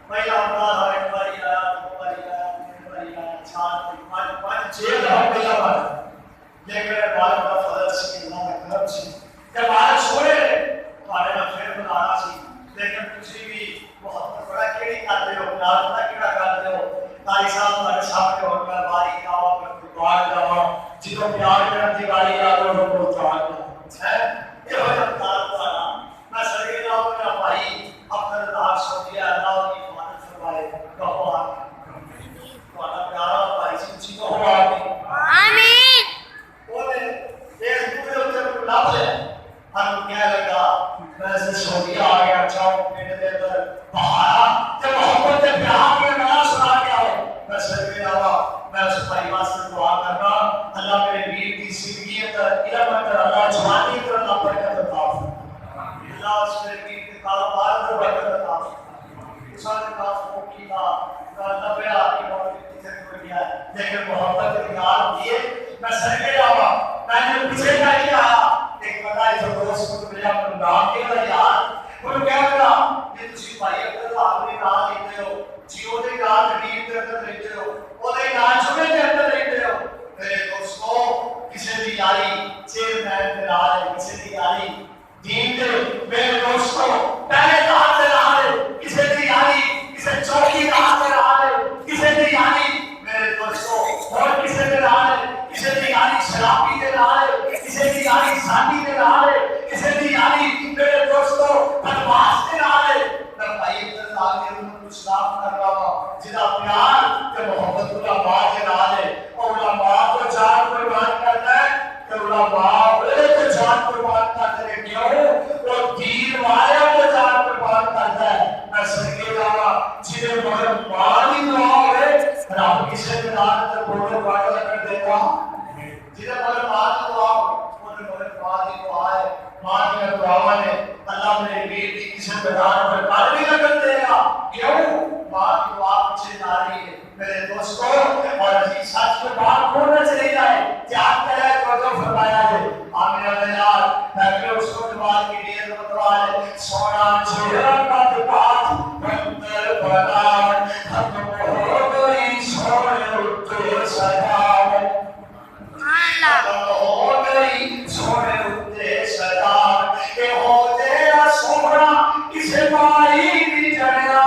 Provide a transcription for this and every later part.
پہلا انداز ہے باری آیا دو باری آیا تین باری آیا چار پانچ چھ دفعہ پہلا بار لیکن بالک کا فضل سی اللہ کا کرم سی جب بالک سوئے تھوڑے میں پھر بنانا سی لیکن تسی بھی محبت بڑا کیڑی کرتے ہو پیار بڑا کیڑا کرتے ہو تاری صاحب تمہارے سامنے ہو کر باری جاؤ کر دعا جاؤ جتوں پیار کرنے کی باری آ رہا ہو دعا جاؤ ہے یہ ہو جاتا ہے میں سرگے جاؤں میرا بھائی اپنے اللہ سو دیا اللہ کی حفاظت فرمائے کہو آمین تمہارا پیارا بھائی سچی کہو آمین بولے ایک دوسرے اتنے لب لے ہم کہنے لگا میں سے سعودیہ آ گیا چاہوں پیٹ دے اندر بہارا جب محبت کے پیار میں نیا سنا گیا ہو میں سرگے جاؤں میں اس بھائی واسطے دعا کرنا اللہ میرے ویر کی زندگی اندر علم اندر اللہ جوانی اندر اللہ برکت عطا فرمائے اللہ اس میرے ویر کے کاروبار اندر برکت عطا فرمائے انسان کے پاس موقع تھا نبے آپ کی موقع تیسرے کو گیا ہے لیکن محبت کے پیار دیے میں سرگے جاؤں میں نے پیچھے کا ہی آیا ایک بندہ جو دوست کو ملا اپنا نام کیا یار انہوں کہا میرا یہ تسی بھائی اگر آپ نے نام لیتے ہو جیو دے نام غریب دے اندر لیتے ہو وہ دے نام چھوڑے دے اندر لیتے ہو میرے دوستوں کسی دی یاری چیئرمین دے نال ہے کسی دی یاری دین دے میرے دوستوں پہلے دار دے نال ہے کسی دی یاری کسی چوکی دار دے نال ہے کسی دی یاری میرے دوستوں اور کسی دے نال ہے کسی دی یاری شرابی دے نال ہے کسی دی یاری سانی دے نال ہے کسی دی یاری میرے دوستوں بدماش دے نال ہے میں بھائی ادھر آگے ان کو اسلام کر رہا ہوں جدا پیار کہ محبت علماء کے نال ہے اور علماء کو جان قربان کرنا ہے کہ علماء کو جان قربان کرتا ہے کیوں وہ دین والے کو جان قربان کرتا ہے میں سرگے جاوا جنہیں مگر مالی دعا ہوئے رب کسی کے نال اندر بولے واقعہ کر دیتا جنہیں مگر مالی دعا انہیں مگر مالی دعا ہے مالی دعا نے اللہ میرے ویر کی کسی میدان پر کار بھی لگن دے گا کیوں مالی دعا پیچھے جاری ہے میرے دوستوں اور عزیز ساتھ کے بعد کھولنا چلے جائے جان کرے تو فرمایا ہے آمین اللہ میں اس کو جواب کی دیر بتوا ہے سونا چہرہ کا دبات بندر بلان ہم ہو گئی سونے اٹھے سجاوٹ ہو گئی سونے اٹھے سجاوٹ کہ ہو جیا سونا کسے مائی بھی جڑیا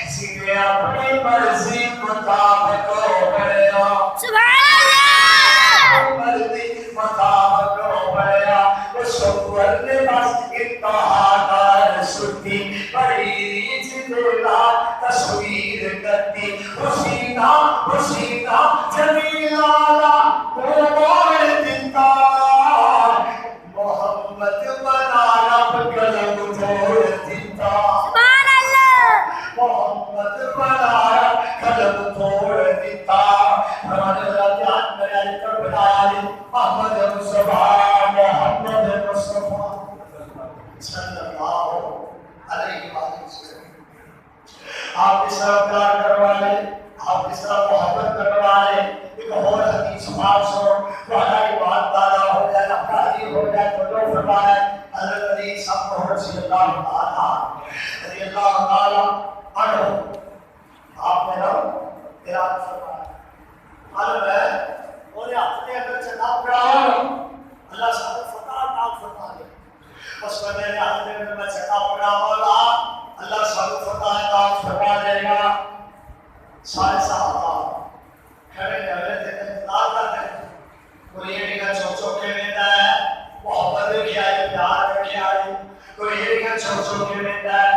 سیدھے اپنی مرضی مطابق ہو گیا سبحان اللہ مرضی مطابق ہو گیا اس سفر نے بس اتحادار سٹی بڑی جدلا تصویر کرتی حسینہ جمیلالا موڑ دیتا محمد بنانا قلم چھوڑ دیتا سبحان اللہ محمد بنانا قلم چھوڑ دیتا ہمارے اللہ جان میں کر بنایا محمد محمد مصطفیٰ صلی اللہ علیہ وسلم آپ اس طرح پیار کرنے والے آپ اس طرح محبت کرنے والے ایک اور حدیث بات سنو تو اللہ کی بات تعالیٰ ہو جائے افرادی ہو جائے تو جو فرمائے حضرت علی صاحب رضی اللہ تعالیٰ رضی اللہ تعالیٰ عنہ آپ نے نا اراد فرمایا معلوم ہے انہیں اپنے اندر چلا پڑا اللہ صاحب فتح عطا فرما دے اس پر میرے ہاتھ میں چلا پڑا ہوگا اللہ صاحب فتح عطا فرما دے گا سارے صحابہ کھڑے کھڑے تھے انتظار کرتے ہیں کوئی یہ نہیں چھوٹ چھوٹ کے لیتا ہے محبت بھی کیا ہے پیار بھی کیا ہے کوئی یہ نہیں چھوٹ چھوٹ کے لیتا ہے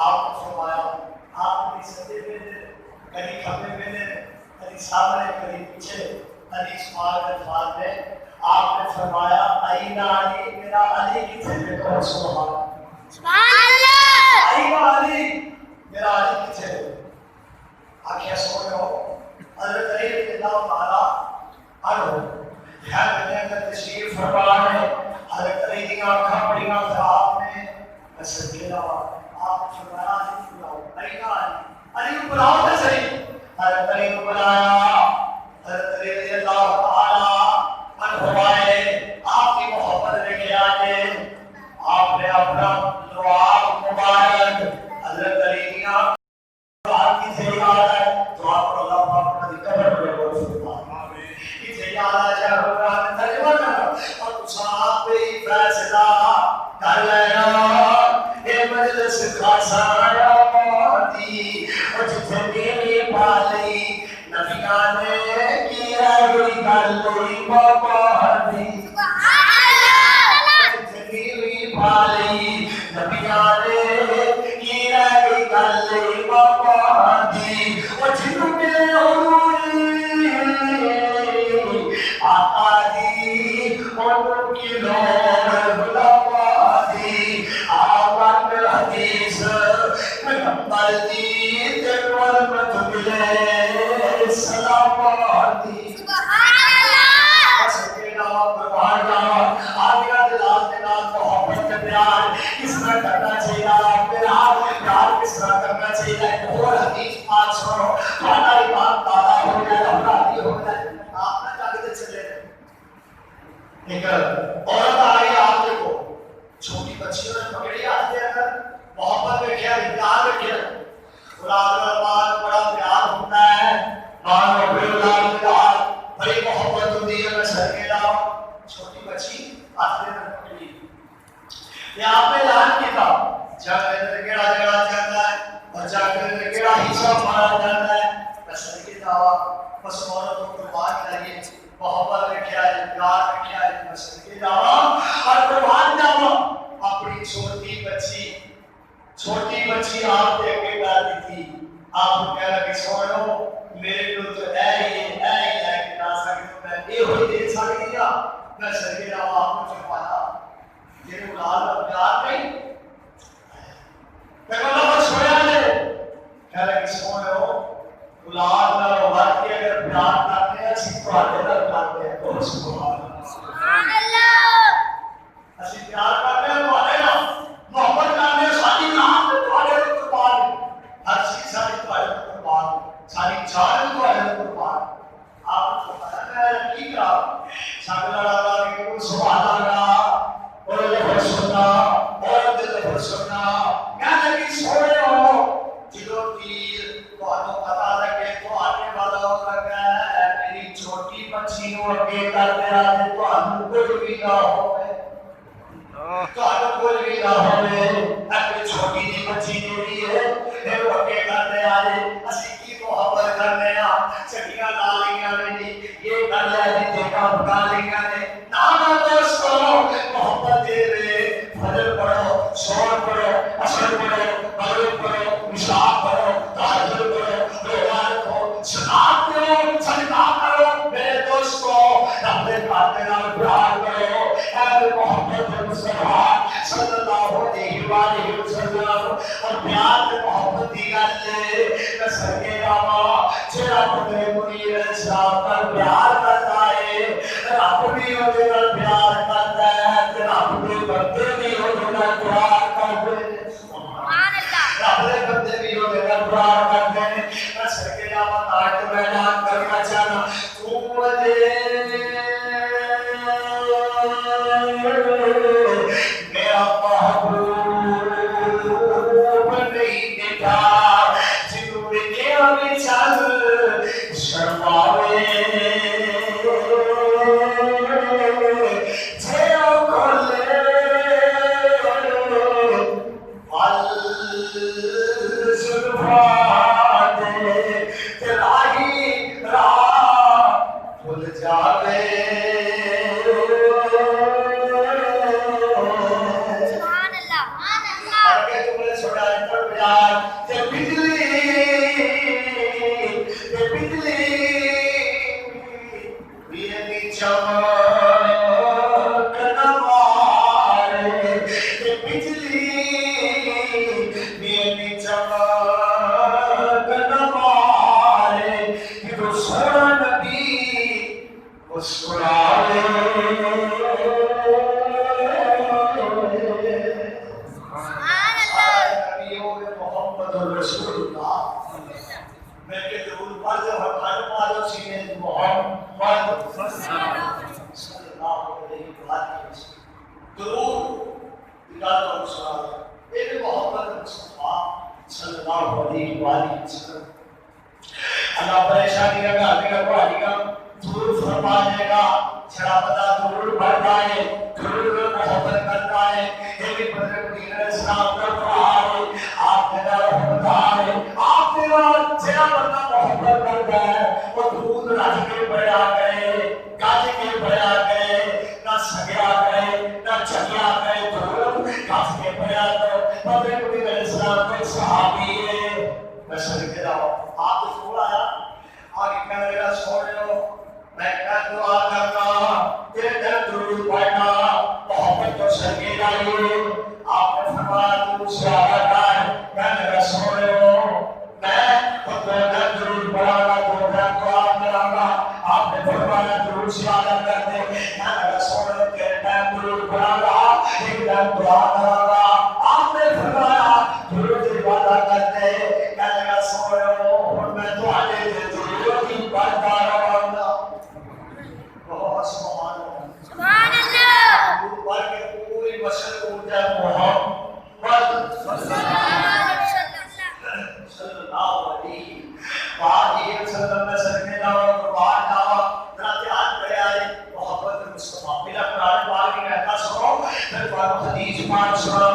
آپ نے فرمایا آپ نے سدے پہ دے کبھی کھپے پہ دے کبھی سامنے کبھی پیچھے کبھی سوال الفاظ میں آپ نے فرمایا اینا علی میرا علی کتنے پہ تو سبحان اللہ اینا علی میرا علی کتنے پہ آنکھیں سو رہے ہو حضرت علی رضی اللہ تعالیٰ عنہ خیر میں اندر تشریف فرما ہے حضرت علی کی آنکھاں بڑیاں تھا آپ نے ایسے کہا آپ نے فرمایا علی بلاؤ اینا علی علی بلاؤ تو صحیح حضرت علی کو بلایا حضرت علی رضی اللہ تعالیٰ عنہ آئے آپ کی محبت لے کے آئے آپ نے اپنا لعاب مبارک حضرت علی کی مجلس خاصا آبادی اور جتھے میری پالی نبیاں نے کیا گئی گل بابا دی جتھے میری پالی نبیاں نے کیا گئی گل بابا دی اور جنوں ملے ہوئی آقا دی ان کی نور بلوا دی آمد حدیث پیغمبر دی تیرور مت ملے سلام دی سبحان اللہ سکینہ پروان جاؤ آگیا دلال کے نام محبت پیار کس طرح کرنا چاہیے پیار کس طرح کرنا چاہیے اور حدیث پاک سنو ہمارا ایمان تازہ ہو جائے افرادی ہو جائے آپ نہ جاگتے چلے ایک عورت آئی آپ دیکھو چھوٹی بچیوں نے پکڑی آتے اگر محبت میں کیا پیار میں کیا اولاد رحمان بڑا پیار ہوتا ہے مان و اولاد پیار بڑی محبت ہوتی ہے میں سر کے لاؤ چھوٹی بچی آتے میں پکڑی یہ آپ نے اعلان کیا تھا جب اندر کیڑا جگڑا جاتا ہے اور جب اندر کیڑا حصہ مارا جاتا ہے میں سر کے لاؤ بس عورت کو قربان کریے محبت میں کیا ہے پیار میں کیا ہے مسجد کے جاوا اور قربان جاوا اپنی چھوٹی بچی آپ دے کے ڈالی تھی آپ کہہ رہا کہ سوڑو میرے کو تو ہے کہ نہ سکے تو میں یہ ہوئی دے سکتی ہے میں سر کے جاوا آپ کو چھپایا یہ اولاد کا پیار نہیں میں کہا بس سویا لے کہہ رہا کہ سوڑو اولاد نہ وقت کے اگر پیار کرتے ہیں اسی کو آتے نہ کرتے ہیں تو سبحان اللہ اسی پیار کرتے ہیں تو آتے نا محبت کرتے ہیں ساری نام تو آتے تو قربان ہر چیز ساری تو آتے تو قربان ساری جان تو آتے تو قربان آپ کو پتا ہے کی کہا شاگل اللہ کے سبحان اللہ اور لفظ سننا اور دل سننا میں لگی سوڑے ہو جلو تیر تو آنو پتا لگے تو آنے والا ہوگا کہ میری چھوٹی بچی نو اگے کر دیا ہے تو آنو کوئی بھی نہ ہوئے تو آنو کوئی بھی نہ ہوئے اپنی چھوٹی دی بچی میری ہے پھر وہ اگے کر دیا ہے اسی کی محبت کرنے چکیاں ڈالیاں میری یہ کر لیا ہے دیکھا بکا لیا ہے نانا دوستو محبت دے رہے فجر پڑھو شور پڑھو اثر پڑھو مغرب پڑھو مشاق پڑھو تحجد پڑھو روزہ رکھو صداقت کرو صدقہ کرو میرے دوستو رب پاک نال پیار کرو اے محمد مصطفیٰ صلی اللہ علیہ وآلہ وسلم اور پیار کے محبت دی گل میں سر کے آوا جڑا پترے منیر اسلام پر پیار کرتا ہے رب بھی اودے نال پیار کرتا ہے تے رب دے بندے بھی اودے نال پیار کرتے ہیں سبحان اللہ رب دے بندے بھی اودے نال پیار کرتے ہیں میں سر کے آوا تاج میدان کرنا چاہنا تو مجھے میرا محبوب نہیں دیکھا جنہوں نے کیا بھی چل شرماوے جیو کھولے زلفا دے تراہی راہ بھول جاوے اللہ پریشانی کا گھر کا پہاڑی کا درود فرمائے گا چھڑا بندہ درود پڑھتا ہے درود محبت کرتا ہے یہ بھی بدر دین علیہ السلام کا قرآن ہے آپ نے رحمت ہے آپ نے چھڑا بندہ محبت کرتا ہے وہ درود رج کے پڑھا کرے گاج کے پڑھا کرے نہ سگیا کرے نہ چگیا کرے درود گاج کے پڑھا کرے بدر دین علیہ السلام کے صحابی ہے میں صدقے جاؤ آپ تو سکول آیا آگے کہنے لگا سو رہے ہو میں کیا دعا کرنا تیرے دل درود پڑھنا محبت تو سرگی ڈالیے آپ نے فرمایا تو سے آگا ہے کہنے لگا سو رہے ہو میں خود دل درود پڑھانا تو دل دعا کرانا آپ نے فرمایا درود سے آگا کر دے کہنے لگا سو رہے ہو تیرے دل درود پڑھانا ایک دل دعا کرانا آپ نے فرمایا درود عبادہ کر دے کہنے لگا سو رہے ہو اور میں دعانے دے درود کی پڑھتا رہا بہت سبحان اللہ درود پڑھ کے پوری بشر کو اٹھا محمد صلی اللہ علیہ وسلم میں سرکے جاؤ قربان جاؤ ذرا دھیان کرے آئے محبت مصطفیٰ بلا قرآن پاک کی کہتا سنو پھر قرآن حدیث پاک سنو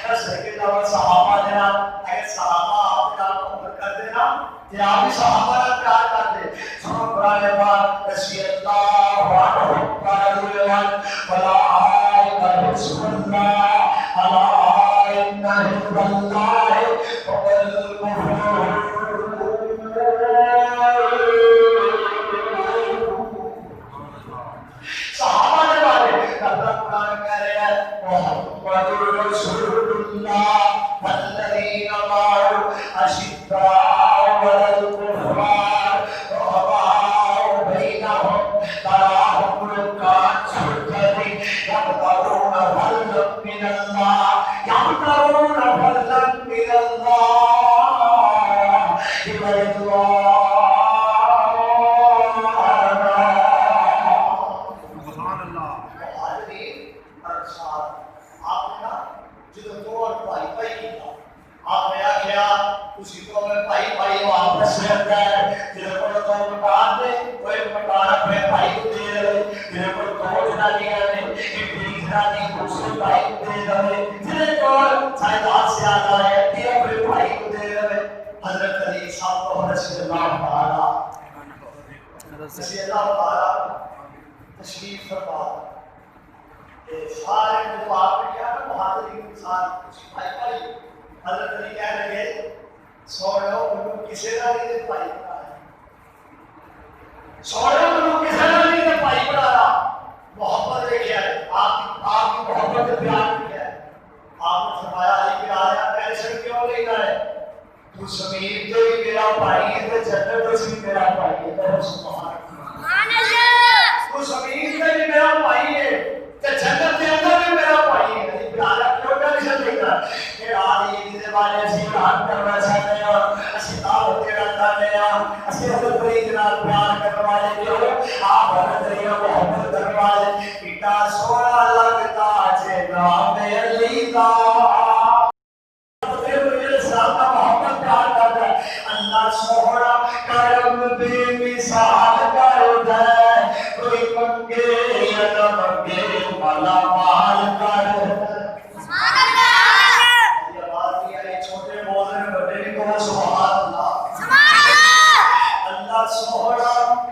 میں سرکے جاؤ صحابہ دینا اگر صحابہ آپ کا محبت کر دینا کہ آپ بھی صحابہ کا پیار کر دے سنو قرآن پاک رسی اللہ عنہ قرآن ولا آئے رسول اللہ علی ان حزب اللہ وقل المفروض صحابہ نے بارے اللہ قرآن کہہ رہے ہیں محمد رسول اللہ والذین معه اشداء علی الکفار رحماء بینہم تراہم رکعا سجدا یبتغون فضلا من اللہ یبتغون فضلا من اللہ ورضوانا آپ نے آخیا اسی کو میں بھائی بھائی واپس رہتا ہے جنہیں کو تو مکان دے وہ ایک مکان اپنے بھائی کو دے رہے جنہیں کو دو جنانیاں نے ایک جنانی دوسرے بھائی کو دے رہے جنہیں کو سائیدات سے آتا ہے کہ اپنے بھائی کو دے رہے حضرت علی صاحب کو رسول اللہ تعالی تشریف فرما سارے جو آپ نے کیا نا مہاجرین انسان بھائی بھائی حضرت علی کہنے لگے سو لوگ ان کو کسی نہ نہیں دے پائی پڑھایا سو لوگ ان کو کسی نہ نہیں دے پائی پڑھایا محبت دیکھا ہے آپ کی محبت سے پیار کیا ہے آپ نے فرمایا علی کے آیا ٹینشن کیوں نہیں ہے تو زمین پہ بھی میرا بھائی ہے تو جنت میں بھی میرا بھائی ہے سبحان اللہ تو زمین پہ بھی میرا بھائی ہے کہ جنت کے اندر بھی میرا بھائی ہے علی پیارا کیوں ٹینشن لیتا ہے کہ آدھی یہ والے اسی رات کرنا چاہتے ہیں اسی دعوت دینا چاہتے ہیں اسی حضرت علی جناب پیار کرنے والے کیوں آپ حضرت علی محبت کرنے والے بیٹا سونا لگتا ہے نام علی کا محبت پیار کرتا ہے اللہ سونا کرم بے مثال کرتا ہے کوئی منگے یا نہ منگے والا مال کرتا ہے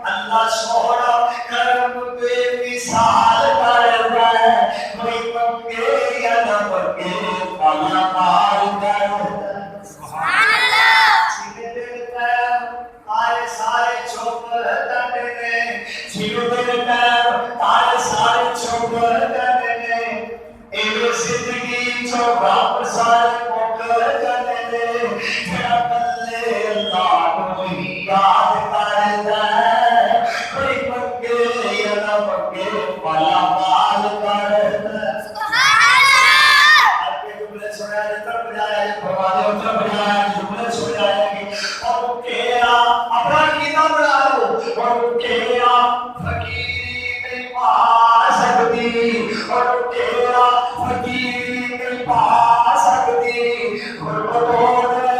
اللہ سوڑا کرم بے مثال کرتا ہے کوئی منگے یا نہ منگے والا مال کرتا ہے سبحان اللہ سینے دیتا ہے آئے سارے چھوپ کرنے نے سینے دیتا ہے آئے سارے چھوپ کرنے نے ایک زندگی جو باپ سارے موکر کرنے نے میرا بلے اللہ کو ہی یاد کرتا ہے کوئی منگے یا نہ منگے والا مال کرتا ہے سبحان اللہ آپ کے جملے سنے آئے تب جائے فرمانے اتر بجائے جملے سنے آئے گی اور کیا اپنا کینا بنا لو اور کیا فقیری نہیں پا سکتی اور کیا فقیری نہیں پا سکتی غربتوں نے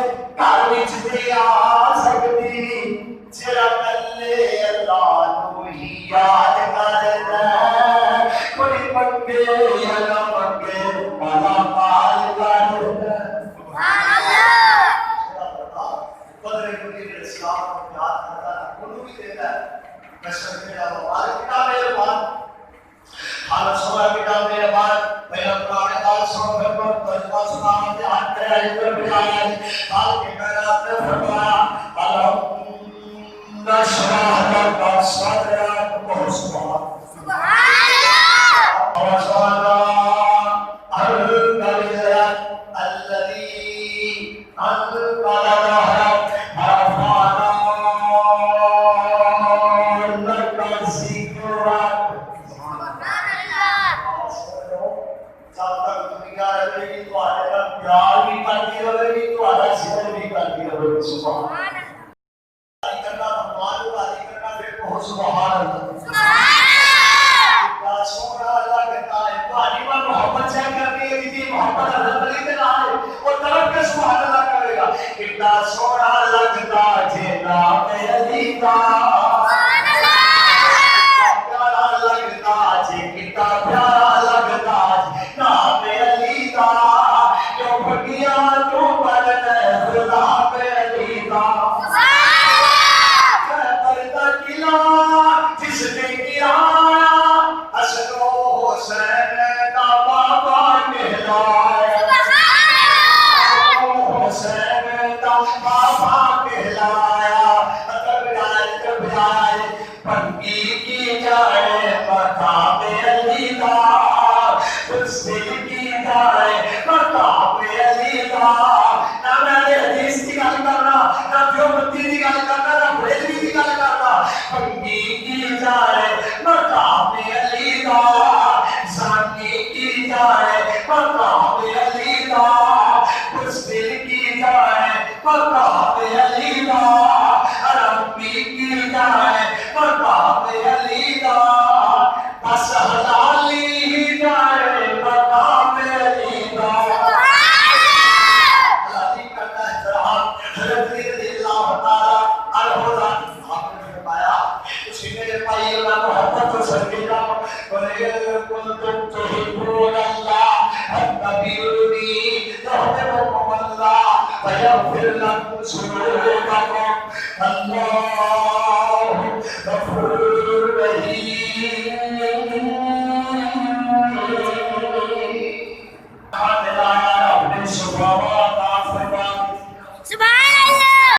آج حال کے کائنات نے فرمایا الم نشرح لک صدرک سبحان سونا لگتا جینا میری پیارا لگتا جی کتا پیارا لگتا نام علی دا جو بھٹیا تو بن خدا پہ علی دا پردہ کلا جس نے گرایا حسن و حسین کا بابا کہلایا حسین کا بابا کہلایا گھبرائے پنکی کی جائے مقام علی دا اس دل کی جائے مقام علی دا نہ میں نے حدیث کی گل کرنا نہ دیوبندی کی گل کرنا نہ بریلوی کی گل کرنا پنکی کی جائے مقام علی دا زانی کی جائے مقام علی دا اس دل کی جائے مقام علی دا ربی کی جائے مقام علی دا بس حلالی ہی جائے مقام علی دا حلالی کرنا احترام حضرت علی رضی اللہ تعالیٰ عنہ آپ نے فرمایا اسی میرے بھائی اللہ محبت و سرکیہ وَلَيَكُنْتُمْ تُحِبُّونَ اللَّهَ فَاتَّبِعُونِي يُحْبِبْكُمُ اللَّهُ وَيَغْفِرْ لَكُمْ ذُنُوبَكُمْ اللَّهُ غَفُورٌ رَحِيمٌ